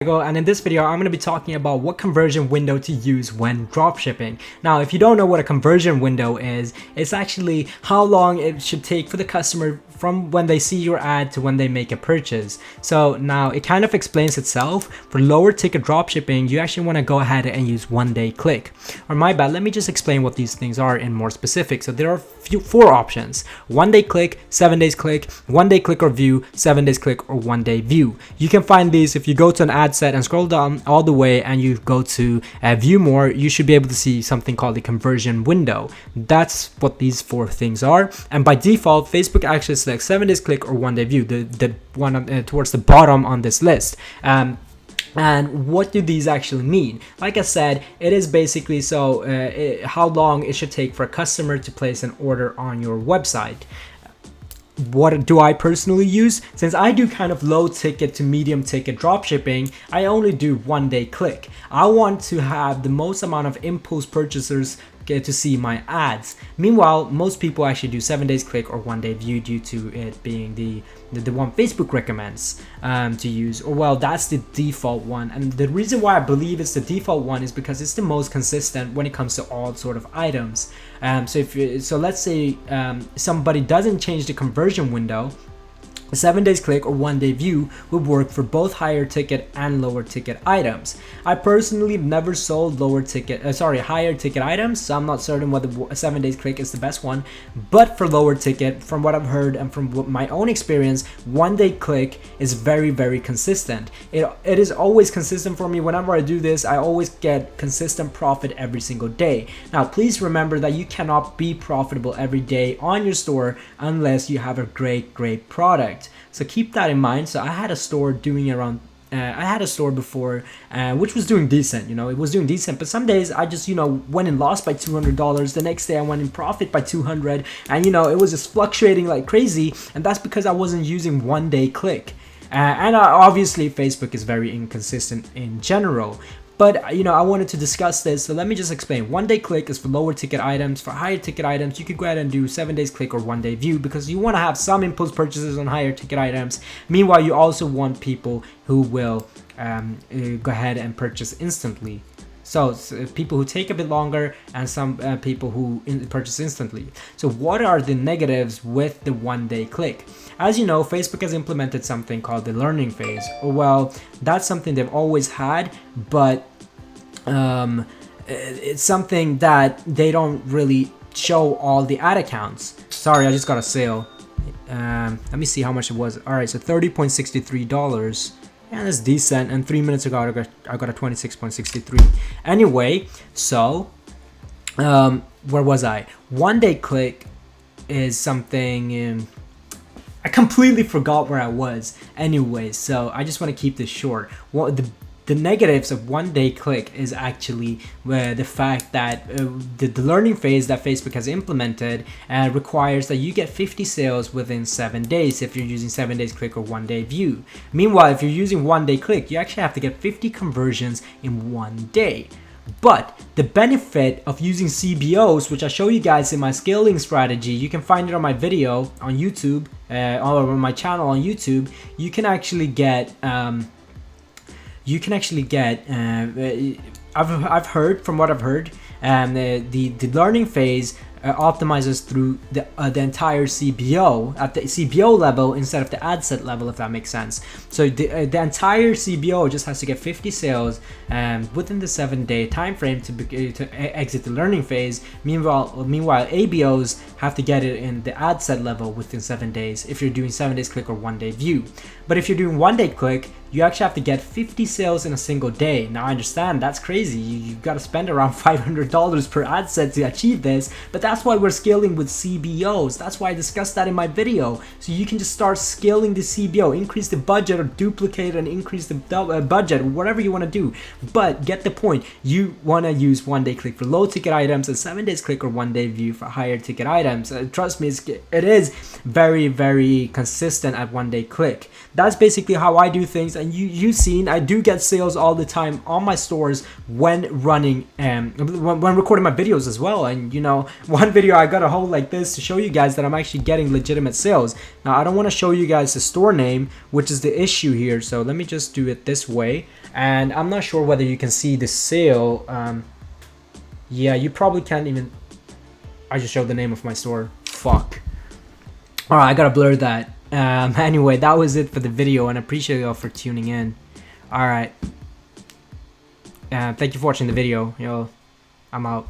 And in this video I'm going to be talking about what conversion window to use when dropshipping. Now if you don't know what a conversion window is, it's actually how long it should take for the customer from when they see your ad to when they make a purchase. So now it kind of explains itself. For lower ticket dropshipping, you actually want to go ahead and use 1 day click. Or my bad, let me just explain what these things are in more specific. So there are four options: 1 day click, 7 days click, 1 day click or view, 7 days click, or 1 day view. You can find these if you go to an ad set and scroll down all the way and you go to view more. You should be able to see something called the conversion window. That's what these four things are, and by default Facebook actually selects 7 days click or 1 day view, the one towards the bottom on this list. And what do these actually mean? Like I said, it is basically how long it should take for a customer to place an order on your website. What do I personally use? Since I do kind of low ticket to medium ticket dropshipping, I only do 1 day click. I want to have the most amount of impulse purchasers get to see my ads. Meanwhile, most people actually do 7 days click or 1 day view due to it being the one Facebook recommends to use. Or well, that's the default one. And the reason why I believe it's the default one is because it's the most consistent when it comes to all sort of items. So let's say somebody doesn't change the conversion window, 7 days click or 1 day view will work for both higher ticket and lower ticket items. I personally never sold higher ticket items, so I'm not certain whether 7 days click is the best one. But for lower ticket, from what I've heard and from my own experience, 1 day click is very, very consistent. It is always consistent for me. Whenever I do this, I always get consistent profit every single day. Now, please remember that you cannot be profitable every day on your store unless you have a great product. So keep that in mind. So I had a store doing around I had a store before which was doing decent. It was doing decent, but some days I just went in loss by $200. The next day I went in profit by 200, and it was just fluctuating like crazy, and that's because I wasn't using 1 day click. And obviously Facebook is very inconsistent in general. But I wanted to discuss this, so let me just explain. 1 day click is for lower ticket items. For higher ticket items, you could go ahead and do 7 days click or 1 day view, because you want to have some impulse purchases on higher ticket items. Meanwhile, you also want people who will go ahead and purchase instantly. So people who take a bit longer, and some people who purchase instantly. So what are the negatives with the 1 day click? As you know, Facebook has implemented something called the learning phase. Well, that's something they've always had, but it's something that they don't really show all the ad accounts. Sorry, I just got a sale. Let me see how much it was. All right, so $30.63. Yeah, that's decent. And 3 minutes ago, I got a 26.63. Anyway, so where was I? 1 day click is something. I completely forgot where I was. Anyway, so I just want to keep this short. Well, the negatives of 1 day click is actually the fact that the learning phase that Facebook has implemented requires that you get 50 sales within 7 days if you're using 7 days click or 1 day view. Meanwhile, if you're using 1 day click, you actually have to get 50 conversions in 1 day. But the benefit of using CBOs, which I show you guys in my scaling strategy, you can find it on my video on YouTube or on my channel on YouTube. You can actually get I've heard, from what I've heard, the learning phase optimizes through the entire CBO at the CBO level instead of the ad set level, if that makes sense. So the entire CBO just has to get 50 sales within the 7 day time frame to exit the learning phase. Meanwhile ABOs have to get it in the ad set level within 7 days if you're doing 7 days click or 1 day view. But if you're doing 1 day click, you actually have to get 50 sales in a single day. Now I understand that's crazy. You've got to spend around $500 per ad set to achieve this, but that's why we're scaling with CBOs. That's why I discussed that in my video. So you can just start scaling the CBO, increase the budget or duplicate and increase the budget, whatever you want to do. But get the point. You want to use 1 day click for low ticket items and 7 days click or 1 day view for higher ticket items. Trust me, it is very, very consistent at 1 day click. That's basically how I do things. and you've seen I do get sales all the time on my stores when running when recording my videos as well. And you know, one video I got a hold like this to show you guys that I'm actually getting legitimate sales. Now I don't want to show you guys the store name, which is the issue here, so let me just do it this way. And I'm not sure whether you can see the sale. Yeah, you probably can't even. I just showed the name of my store. Fuck. Alright, I gotta blur that. Anyway, that was it for the video, and I appreciate y'all for tuning in. Alright. Thank you for watching the video. Yo, I'm out.